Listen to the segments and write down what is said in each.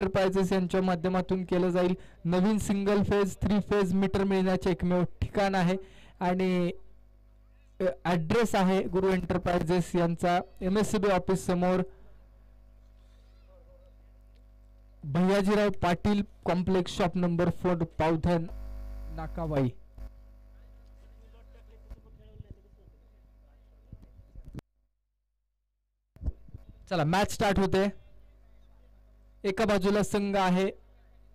Enterprises यांच्या माध्यमातून केलं जाईल. नवीन सिंगल फेज 3 फेज मीटर मिळण्याचे एकमेव ठिकाण आहे आणि ॲड्रेस आहे गुरु एंटरप्राइजेस यांचा MSCB ऑफिस समोर, भैयाजीराव पाटील कॉम्प्लेक्स, शॉप नंबर 4, पावधन, नाकाबाई. चला मॅच स्टार्ट होते. एका बाजूला संघ आहे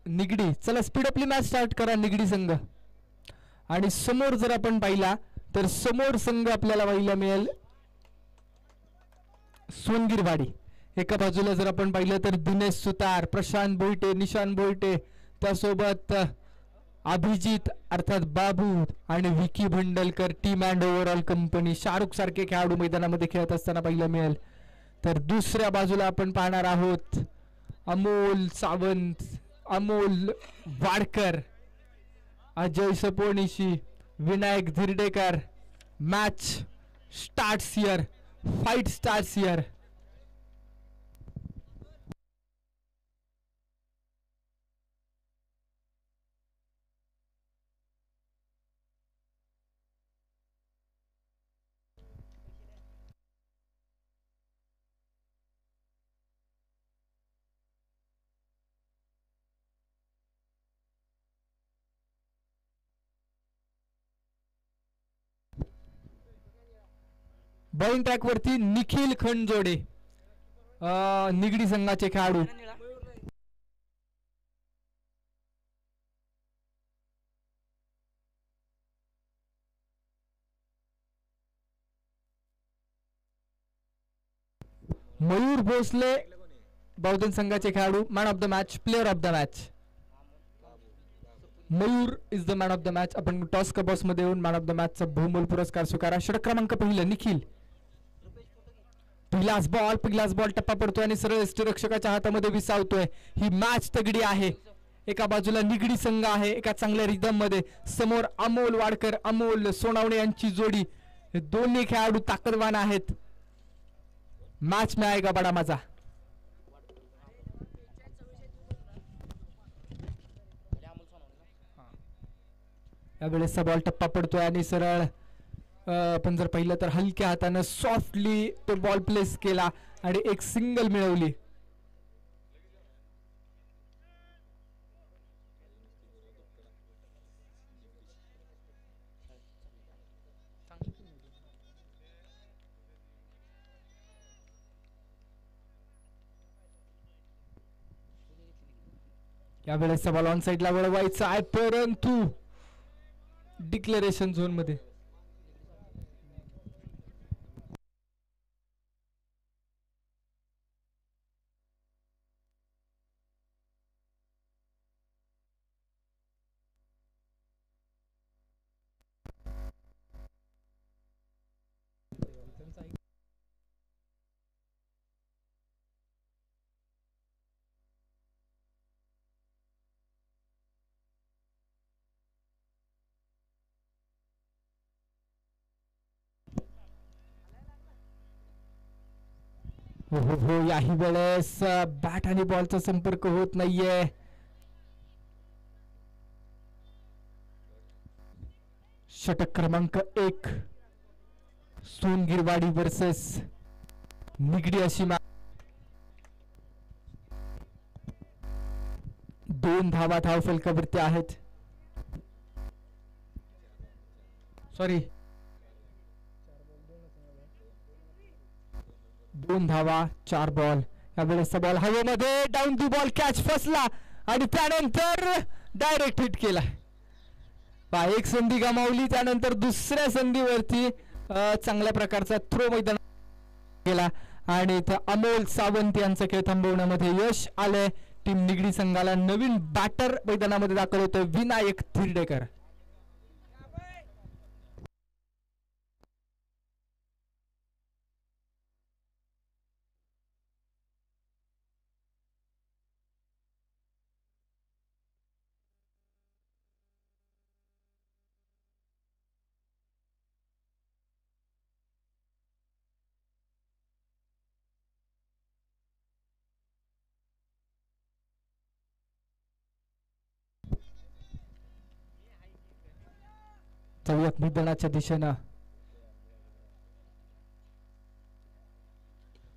निगडी. चला स्पीड आपली मॅच स्टार्ट करा निगडी संघ. आणि समोर जर आपण पाहिला तर समोर संघ आपल्याला पाहायला मिळेल सोनगिरवाडी. एका बाजूला जर आपण पाहिलं तर दिनेश सुतार, प्रशांत बोईटे, निशान बोईटे, त्यासोबत अभिजित अर्थात बाबू आणि Vicky Bhandalkar, team and overall company, Shahrukh सारखे खेळाडू मैदानामध्ये खेळत असताना पाहायला मिळेल. तर दुसऱ्या बाजूला आपण पाहणार आहोत Amol Sawant, Amol Wadkar, Ajay Saponishi, Vinayak Dhirdekar. Match starts here, fight starts here. Bowling track वरती निखिल खंडजोडे, निगडी संघाचे खेळाडू. मयूर भोसले बौद्धन संघाचे खेळाडू, man of the match, player of the match. Mayur is the man of the match. आपण टॉस कबॉस मध्ये येऊन मॅन ऑफ द मॅचचा बहुमोल पुरस्कार स्वीकारा. षटक क्रमांक पहिलं निखिल. पहिलाच बॉल टप्पा पडतोय आणि सरळ यष्टीरक्षकाच्या हातामध्ये विसावतोय. ही मॅच तगडी आहे. एका बाजूला निगडी संघ आहे एका चांगल्या रिदम मध्ये, समोर अमोल वाडकर, अमोल सोनावणे यांची जोडी. हे दोन्ही खेळाडू ताकदवान आहेत. मॅच में आएगा बडा मजा. यावेळेसचा बॉल टप्पा पडतोय आणि सरळ आपण जर पाहिलं तर हलक्या हातानं सॉफ्टली तो बॉल प्लेस केला आणि एक सिंगल मिळवली. यावेळेसचा बॉल ऑन साइडला वळवायचा आहे परंतु डिक्लेरेशन झोन मध्ये. हो याही वेळेस बॅट आणि बॉलचा संपर्क होत नाहीये. षटक क्रमांक 1 सोनगिरवाडी वर्सेस निगडी अशी मॅच. 2 धावा धाव फलकावरती आहेत. सॉरी 2 धावा 4 बॉल. यावेळेसचा बॉल हवेमध्ये, डाऊन दी बॉल, कॅच फसला आणि त्यानंतर डायरेक्ट हिट केला. एक संधी गमावली, त्यानंतर दुसऱ्या संधीवरती चांगल्या प्रकारचा थ्रो मैदान केला आणि इथं अमोल सावंत यांचा खेळ थांबवण्यामध्ये यश आलंय. टीम निगडी संघाला नवीन बॅटर मैदानामध्ये दाखल होतोय, विनायक धिरडेकर. जाऊयात मैदानाच्या दिशेनं.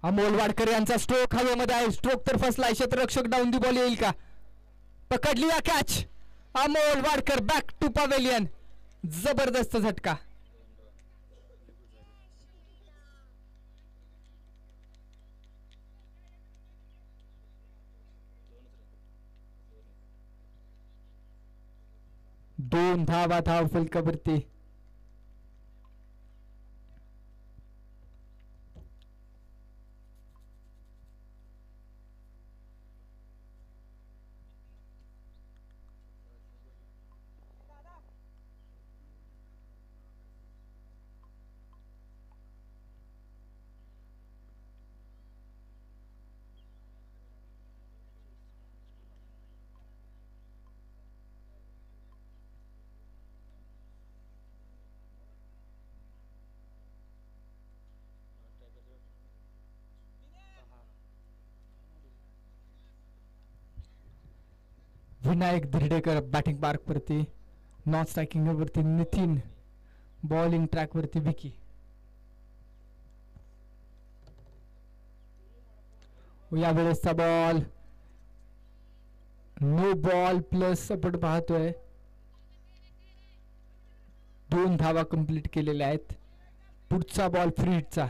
अमोल वाडकर यांचा स्ट्रोक हवेमध्ये आहे. स्ट्रोक तर फसलाय. क्षेत्ररक्षक डाऊन दी बॉल येईल का? पकडली या catch. Amol Wadkar back to pavilion. जबरदस्त झटका. दोन धावा धाव फलकावरती. विनायक धिरडेकर बॅटिंग पार्क वरती. नॉन स्ट्रायकिंग वरती नितीन. बॉलिंग ट्रॅक वरती विकी. यावेळेसचा बॉल नो बॉल प्लस आपण पाहतोय. 2 धावा कंप्लीट केलेल्या आहेत. पुढचा बॉल फ्री हिटचा.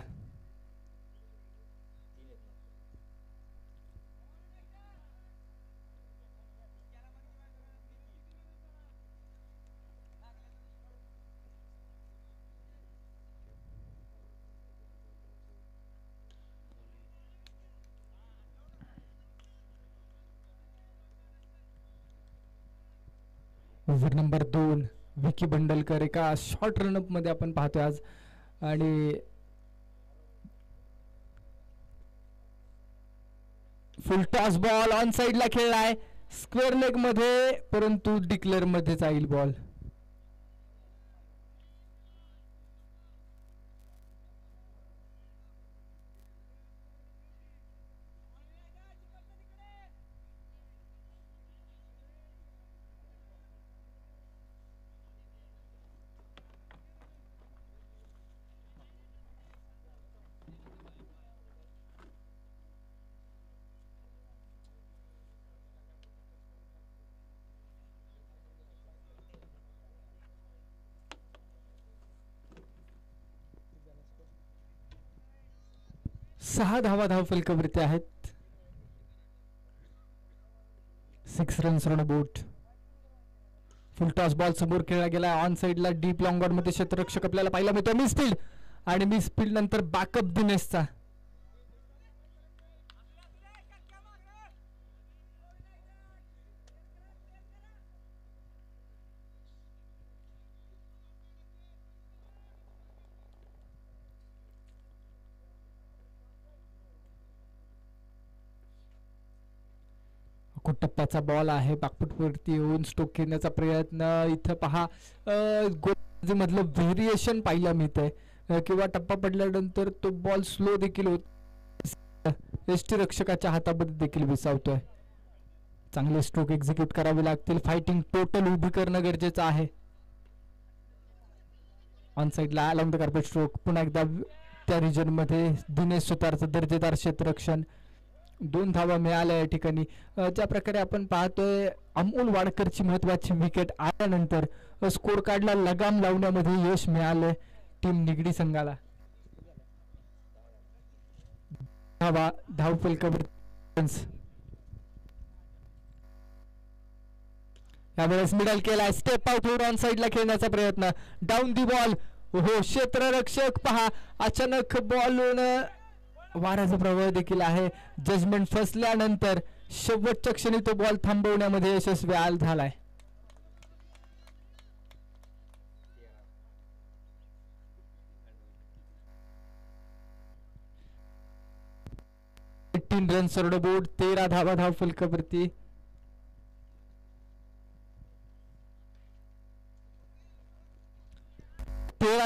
ओव्हर नंबर 2 विकी बंडलकर एका शॉर्ट रनअप मध्ये आपण पाहतोय आज. आणि full toss ball on side ला खेळलाय. स्क्वेअर लेग मध्ये, परंतु डिक्लेअर मध्ये जाईल बॉल. सहा धावा धाव फलकावरती आहेत. 6 runs on boat. Full toss ball समोर खेळला गेला. ऑन साइडला डीप लॉंग ऑन मध्ये क्षेत्ररक्षक आपल्याला पाहायला मिळतो. मिस फील्ड आणि मिस फील्ड नंतर बॅकअप दिनेशचा. टप्प्याचा बॉल आहे. बाकफुटवरती येऊन स्टोक घेण्याचा प्रयत्न. इथं पहा मधलं व्हेरिएशन पाहायला मिळतंय किंवा टप्पा पडल्यानंतर तो बॉल स्लो देखील होत. यष्टी रक्षकाच्या हातामध्ये देखील विसावतोय. चांगले स्ट्रोक एक्झिक्यूट करावे लागतील. फायटिंग टोटल उभी करणं गरजेचं आहे. ऑन साइडला अलॉंग द कार्पेट स्ट्रोक. पुन्हा एकदा त्या रिजन मध्ये दिनेश सुतारचं दर्जेदार क्षेत्ररक्षण. 2 धावा मिळाल्या या ठिकाणी. ज्या प्रकारे आपण पाहतोय अमोल वाडकरची महत्वाची विकेट आल्यानंतर स्कोर कार्डला लगाम लावण्यामध्ये यश मिळालंय टीम निगडी संघाला. धावा धाव फलकावर. यावेळेस मिडल केलाय. स्टेप आउट होऊन ऑन साइडला खेळण्याचा प्रयत्न. Down the ball. हो क्षेत्ररक्षक पहा अचानक बॉल वाऱ्याचा प्रवाह देखील आहे. जजमेंट फसल्यानंतर शेवटच्या क्षणी तो बॉल थांबवण्यामध्ये यशस्वी झालाय. 18 रन्स ऑन बोर्ड. 13 धावा धाव फलकावरती.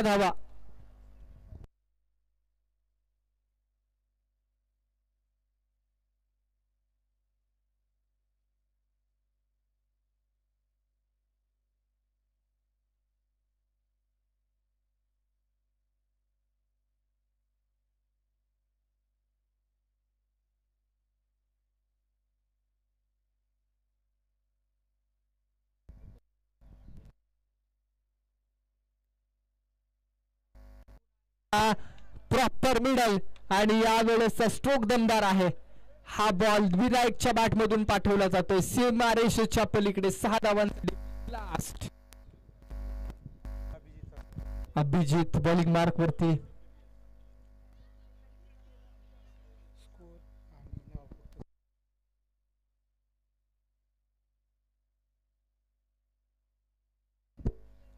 धावा. प्रॉपर मिडल आणि यावेळेसचा स्ट्रोक दमदार आहे. हा बॉल विनायकच्या बॅट मधून पाठवला जातोय सीमारेषेच्या पलीकडे. 6 धावांसाठी लास्ट. अभिजित बॉलिंग मार्क वरती.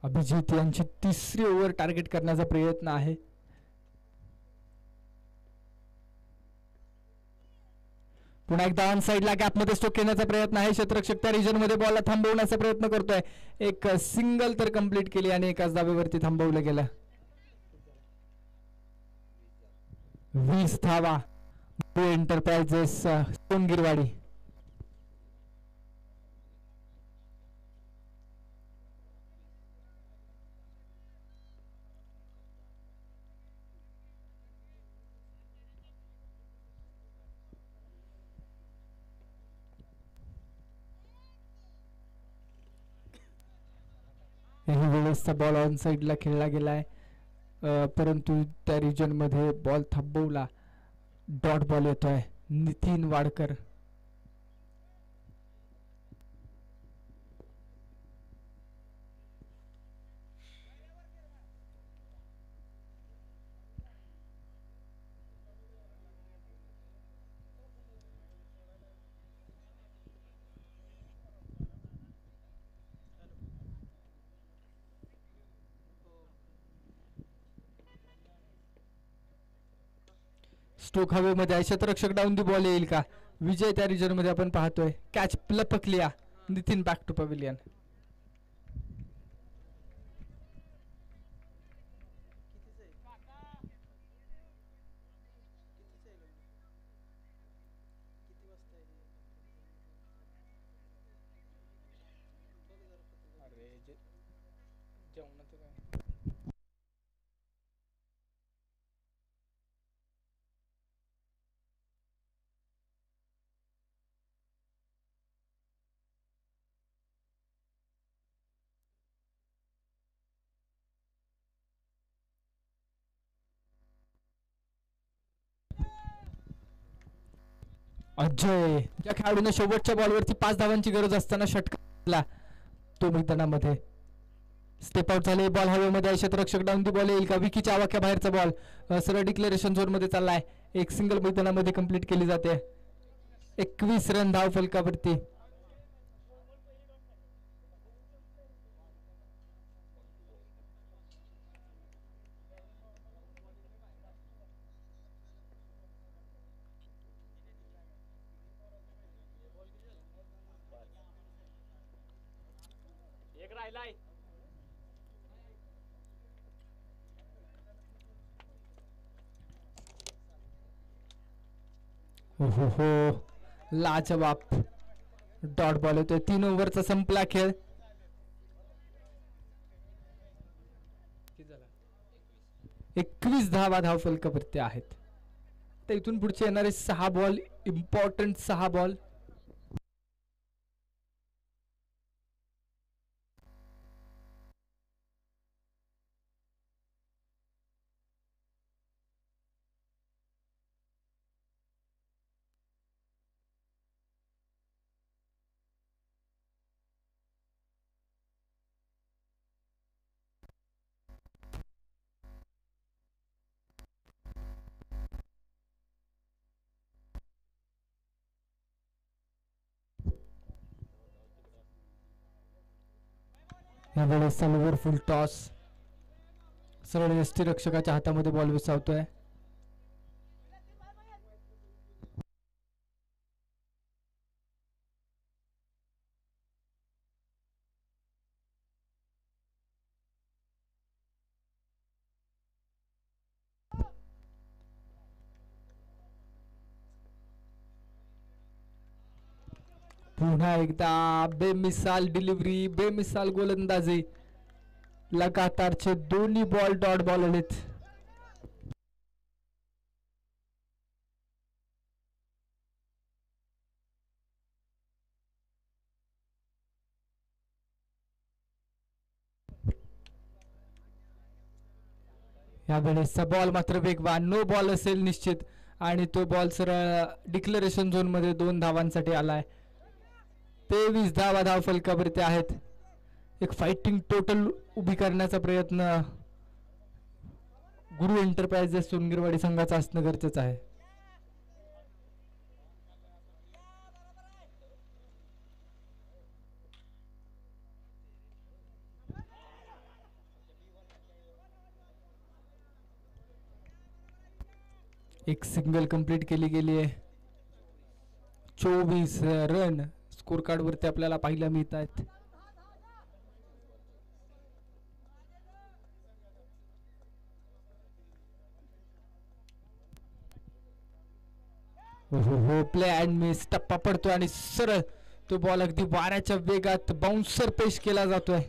अभिजित यांची 3री ओव्हर टार्गेट करण्याचा प्रयत्न आहे. पुन्हा एकदा ऑन साइडला गॅप मध्ये स्ट्रोक घेण्याचा प्रयत्न आहे. क्षेत्ररक्षक त्या रिजन मध्ये बॉलला थांबवण्याचा प्रयत्न करतोय. एक सिंगल तर कंप्लीट केली आणि एकाच धावेवरती थांबवलं गेलं. 20 धावा एंटरप्राइजेस सोनगिरवाडी. काही वेळेसचा बॉल ऑन साइडला खेळला गेलाय, परंतु त्या रिजन मध्ये बॉल थांबवला. डॉट बॉल येतोय. नितीन वाडकर. स्ट्रोक हवेमध्ये आहे. क्षेत्ररक्षक डाऊन दी बॉल येईल का? विजय त्या रिजन मध्ये आपण पाहतोय. कॅच लपकलिया. Nitin back to pavilion. Ajay, ज्या खेळाडूने शेवटच्या बॉलवरती 5 धावांची गरज असताना षटकार तो मैदानामध्ये स्टेप आउट झाले. बॉल हवेमध्ये आहे. क्षेत्ररक्षक डाऊन दी बॉल येईल का? विकीच्या आवाक्या बाहेरचा बॉल सरळ डिक्लेरेशन झोन मध्ये चाललाय. एक सिंगल मैदानामध्ये कंप्लीट केली जाते. 21 रन धाव फलकावरती. हो लाजवाब डॉट बॉल होतोय. 3 ओव्हरचा संपला खेळ. 21 धावा धाव फलकावरती आहेत. तर इथून पुढचे येणारे 6 बॉल इम्पॉर्टंट 6 बॉल. यावेळेस चालूवर फुल टॉस. सरळ यष्टी रक्षकाच्या हातामध्ये बॉल विसावतोय. पुन्हा एकदा बेमिसाल डिलिव्हरी, बेमिसाल गोलंदाजी. लगातारचे दोन्ही बॉल डॉट बॉल आलेत. यावेळेसचा बॉल मात्र वेगवान, नो बॉल असेल निश्चित आणि तो बॉल सरळ डिक्लेरेशन झोन मध्ये 2 धावांसाठी आलाय. 23 धावा धाव फलकावरती आहेत. एक फायटिंग टोटल उभी करण्याचा प्रयत्न गुरु एंटरप्राइजेस सोनगिरवाडी संघाचा असणं गरजेचं आहे. एक सिंगल कंप्लीट केली गेली आहे. 24 रन स्कोर कार्ड वरती आपल्याला पाहायला मिळत आहेत. हो प्ले अँड मिस, टप्पा पडतो आणि सरळ तो बॉल अगदी वाऱ्याच्या वेगात बाउन्सर पेश केला जातोय.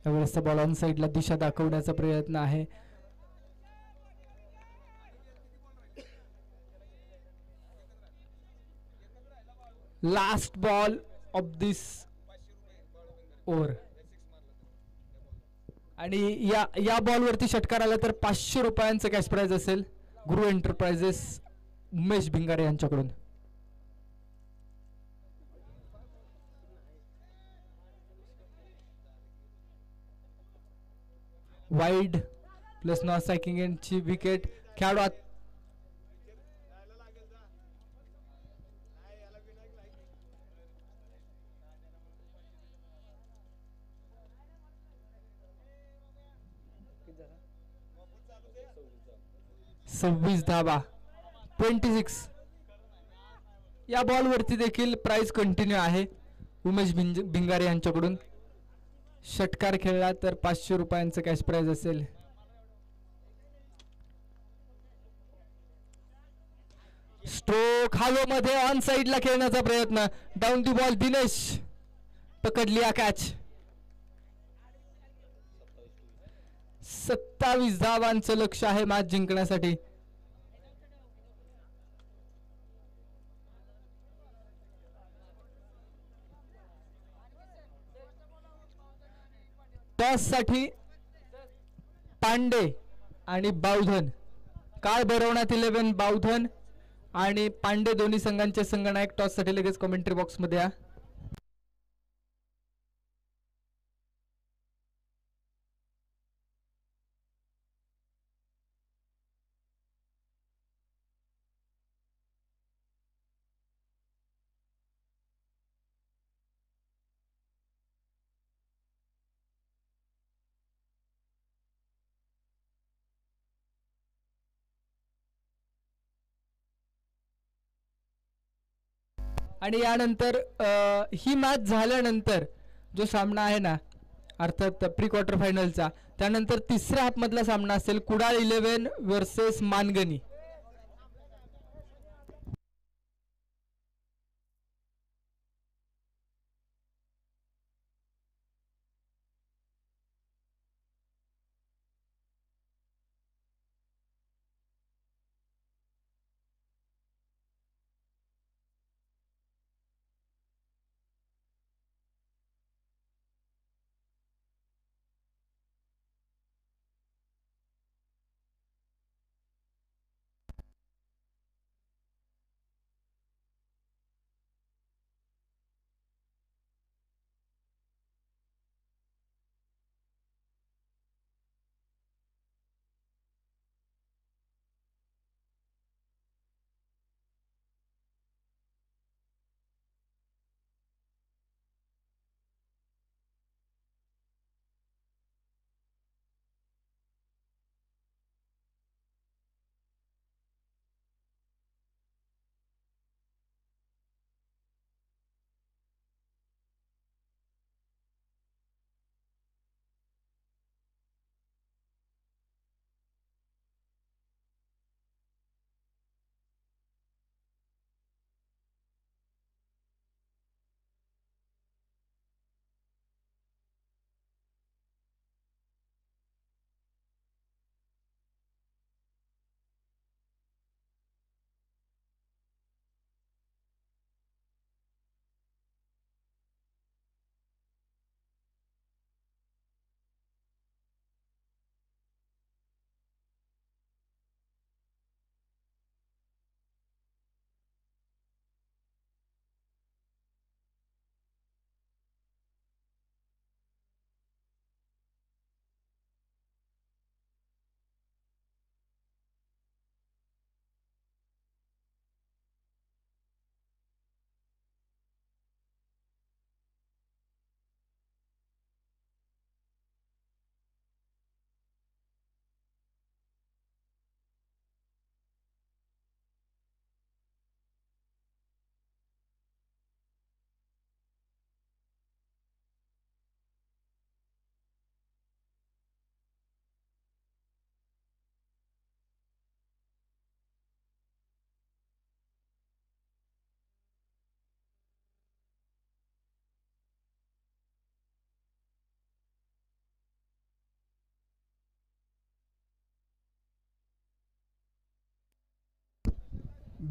यावेळेस बॉल ऑन साइडला दिशा दाखवण्याचा प्रयत्न आहे. Last ball of this over आणि या बॉल वरती षटकार आला तर 500 रुपयांचं कॅश प्राइज असेल गुरु एंटरप्राइजेस उमेश भिंगारे यांच्याकडून. वाईड प्लस नॉन स्ट्रायकिंग एंडची विकेट. खेळाडू 26 धावा 26. या बॉल वरती देखील प्राइस कंटिन्यू आहे उमेश भिंगारे यांच्याकडून. षटकार खेळला तर 500 रुपयांचं कॅश प्राइज असेल. स्ट्रोक हवेमध्ये ऑन साइडला खेळण्याचा प्रयत्न. डाऊन दी बॉल दिनेश पकडली कॅच. 27 धावांचं लक्ष आहे मॅच जिंकण्यासाठी. टॉस साठी पांडे आणि बावधन. काळ भरवण्यात 11 बावधन आणि पांडे दोन्ही संघांचे संघनायक टॉस साठी लगेच कमेंट्री बॉक्स मध्ये या. आणि यानंतर ही मॅच झाल्यानंतर जो सामना आहे ना अर्थात प्री क्वार्टर फायनलचा, त्यानंतर तिसऱ्या हाफ मधला सामना असेल कुडाळ 11 वर्सेस मानगणी.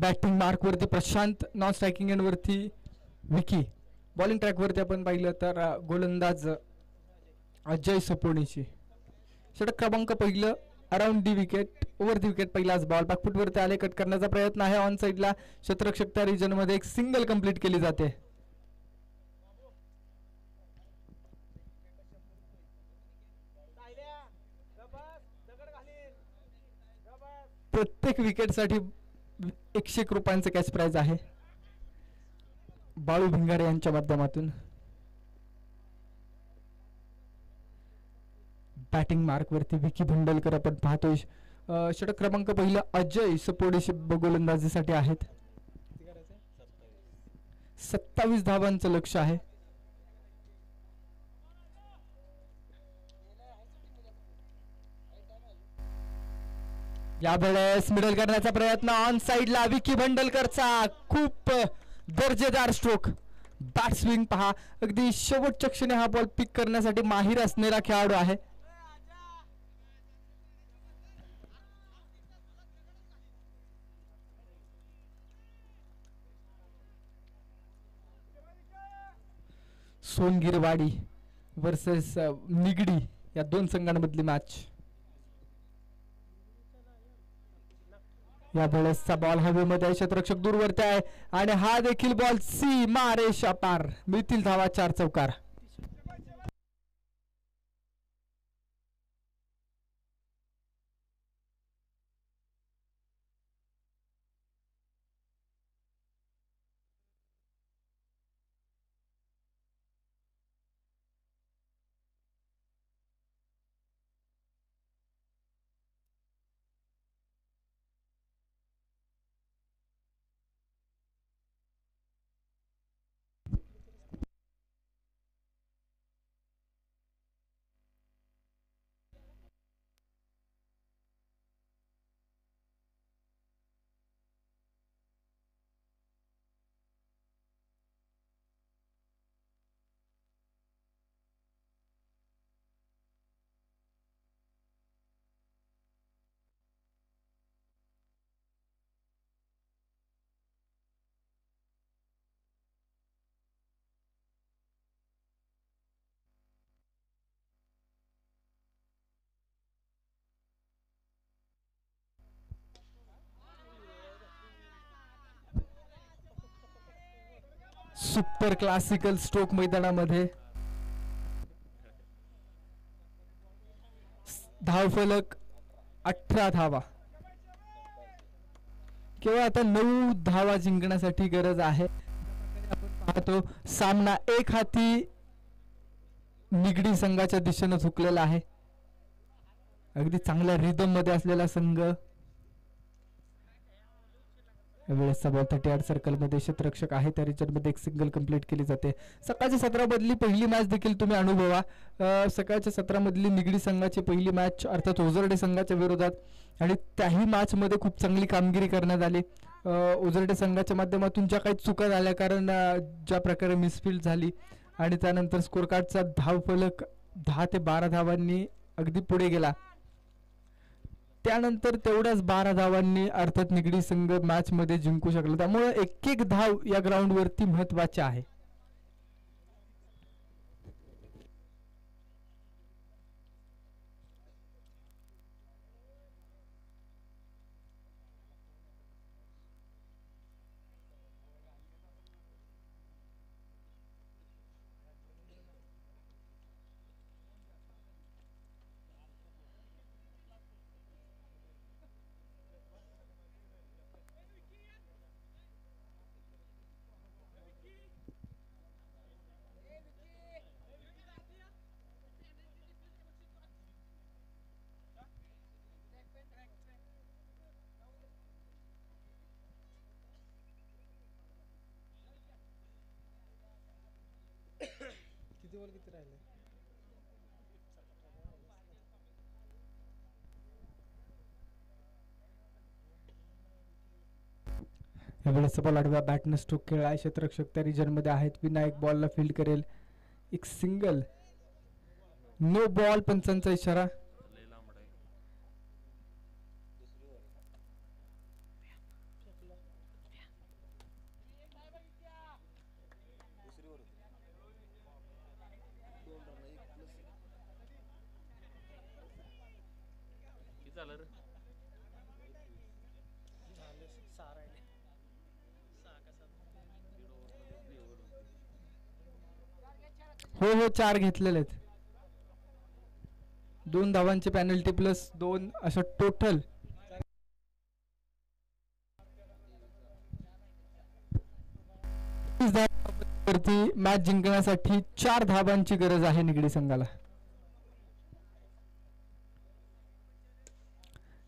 बॅटिंग मार्क वरती प्रशांत, नॉन स्ट्रायकिंग एंड वरती विकी. बॉलिंग ट्रॅक वरती आपण पाहिलं तर गोलंदाज अजय सपोनीची. षटक क्रमांक पहिलं around the wicket, over the wicket पहिलाच बॉल. बॅकफुट वरती आले, कट करण्याचा प्रयत्न आहे ऑन साइडला. क्षेत्ररक्षक त्या रिजन मध्ये एक सिंगल कंप्लीट केली जाते. प्रत्येक विकेटसाठी 101 रुपयांचं कॅश प्राइज आहे बाळू भिंगारे यांच्या माध्यमातून. बॅटिंग मार्क वरती विकी भंडलकर आपण पाहतोय. षटक क्रमांक पहिला अजय सपोडीशी गोलंदाजीसाठी आहेत. 27 धावांचं लक्ष आहे. यावेळेस मिडल करण्याचा प्रयत्न ऑन साइडला विकी भंडलकरचा. खूप दर्जेदार स्ट्रोक. बॅट स्विंग पहा, अगदी शेवटच्या क्षणी हा बॉल पिक करण्यासाठी माहिर असणारा खेळाडू आहे. सोनगिरवाडी वर्सेस निगडी या दोन संघांमधली मॅच. या वेळेसचा बॉल हवेमध्ये, क्षेत्ररक्षक दूरवरती आहे आणि हा देखील बॉल सीमा रेषा पार. मिळतील धावा 4 चौकार. सुपर क्लासिकल स्ट्रोक मैदानामध्ये धावफलक 18 धावा. केवळ आता 9 धावा जिंकण्यासाठी गरज आहे. आपण पाहतो सामना एक हाती निगडी संघाच्या दिशेने झुकलेला आहे. अगदी चांगल्या रिदम मध्ये असलेला संघ. वेळेसचा बॉल 38 सर्कल मध्ये क्षेत्ररक्षक आहे त्या रिजन मध्ये एक सिंगल कंप्लीट केली जाते. सकाळच्या सत्रामधली पहिली मॅच देखील तुम्ही अनुभवा. सकाळच्या सत्रामधली निगडी संघाची पहिली मॅच अर्थात ओझरडे संघाच्या विरोधात आणि त्याही मॅच मध्ये खूप चांगली कामगिरी करण्यात आली. ओझरडे संघाच्या माध्यमातून ज्या काही चुका झाल्या, कारण ज्या प्रकारे मिसफील्ड झाली आणि त्यानंतर स्कोर कार्डचा धावफलक 10 ते 12 धावांनी अगदी पुढे गेला. त्यानंतर तेवढ्याच 12 धावांनी अर्थात निगडी संघ मॅच मध्ये जिंकू शकला. त्यामुळे एक एक धाव या ग्राउंड वरती महत्वाची आहे. किती बॉल किती राहिले? यावेळेसचा बॉल आडव्या बॅटने स्ट्रोक खेळला. क्षेत्ररक्षक त्या रिजन मध्ये आहेत. विनायक बॉलला फील्ड करेल. एक सिंगल, नो बॉल, पंचांचा इशारा. हो हो 4 घेतलेले आहेत. 2 धावांचे पेनल्टी प्लस 2 असं टोटल. वरती मॅच जिंकण्यासाठी 4 धावांची गरज आहे निगडी संघाला.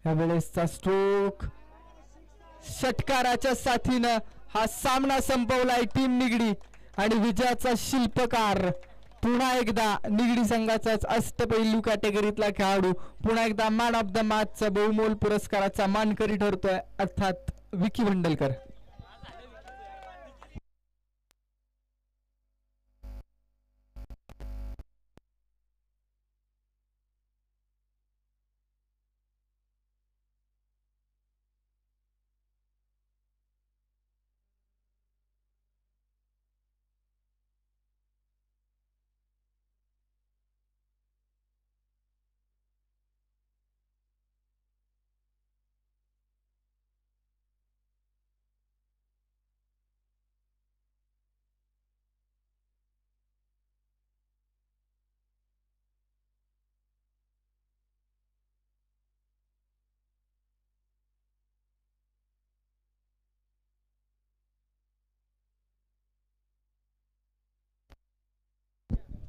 यावेळेसचा स्ट्रोक षटकाराच्या साथीनं हा सामना संपवलाय टीम निगडी आणि विजयाचा शिल्पकार पुन्हा एकदा निगडी संघाचाच अष्टपैलू कॅटेगरीतला खेळाडू पुन्हा एकदा मॅन ऑफ द मॅचचा बहुमोल पुरस्काराचा मानकरी ठरतोय अर्थात विकी भंडलकर.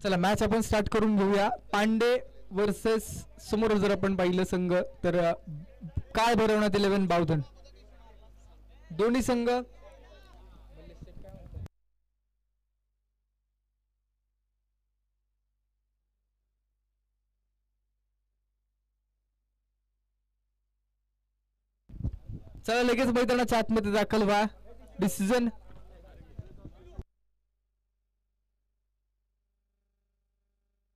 चला मॅच आपण स्टार्ट करून घेऊया. पांडे वर्सेस समोर जर आपण पाहिलं संघ तर काय भरवण्यात 11 बावधन दोन्ही संघ चला लगेच मैदानाच्या आतमध्ये दाखल व्हा. डिसिजन